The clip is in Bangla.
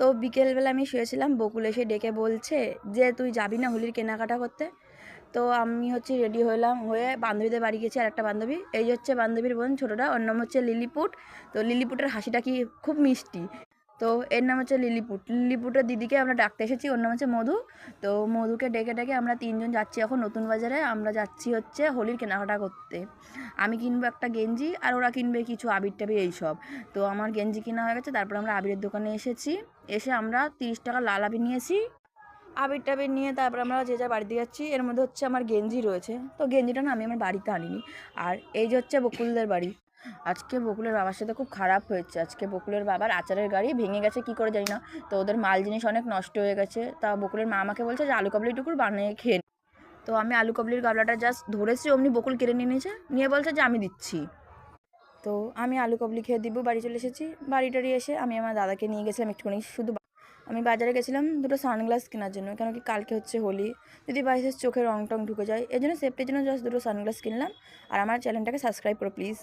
তো বিকেলবেলা আমি শুয়েছিলাম, বকুল এসে ডেকে বলছে যে তুই যাবি না হোলির কেনাকাটা করতে। তো আমি হচ্ছে রেডি হলাম, হয়ে বান্ধবীদের বাড়ি গেছি। আর একটা বান্ধবী, এই যে হচ্ছে বান্ধবীর বোন ছোটোটা, ওর নাম হচ্ছে লিলিপুট। তো লিলিপুটের হাসিটা কি খুব মিষ্টি। তো এর নাম হচ্ছে লিলিপুট। লিলিপুটের দিদিকে আমরা ডাকতে এসেছি, ওর নাম হচ্ছে মধু। তো মধুকে ডেকে ডেকে আমরা তিনজন যাচ্ছি এখন নতুন বাজারে। আমরা যাচ্ছি হচ্ছে হোলির কেনাকাটা করতে। আমি কিনবো একটা গেঞ্জি, আর ওরা কিনবে কিছু আবির টাবির এইসব। তো আমার গেঞ্জি কিনা হয়ে গেছে, তারপর আমরা আবিরের দোকানে এসেছি। এসে আমরা 30 টাকা লাল আবির নিয়েছি। আবির টাবির নিয়ে তারপর আমরা যে যার বাড়িতে যাচ্ছি। এর মধ্যে হচ্ছে আমার গেঞ্জি রয়েছে, তো গেঞ্জিটা না আমি আমার বাড়িতে আনিনি। আর এই যে হচ্ছে বকুলদের বাড়ি। আজকে বকুলের বাবার সাথে খুব খারাপ হয়েছে। আজকে বকুলের বাবার আচারের গাড়ি ভেঙে গেছে, কি করে জানি না। তো ওদের মাল জিনিস অনেক নষ্ট হয়ে গেছে। তা বকুলের মা আমাকে বলছে যে আলু কাবলিটুকুর বানিয়ে খেয়ে নে। তো আমি আলু কাবলির গাবলাটা জাস্ট ধরেছি, অমনি বকুল কেড়ে নিয়ে নিয়েছে, নিয়ে বলছে যে আমি দিচ্ছি। তো আমি আলু কাবলি খেয়ে দিব বাড়ি চলে এসেছি। বাড়ি টাড়ি এসে আমি আমার দাদাকে নিয়ে গেছিলাম একটুখানি শুধু আমি বাজারে গেছিলাম দুটো সানগ্লাস কেনার জন্য, কেন কি কালকে হচ্ছে হোলি, যদি বাই চান্স চোখে রং টং ঢুকে যায়, এই জন্য সেফটির জন্য জাস্ট দুটো সানগ্লাস কিনলাম। আর আমার চ্যানেলটাকে সাবস্ক্রাইব করো প্লিজ।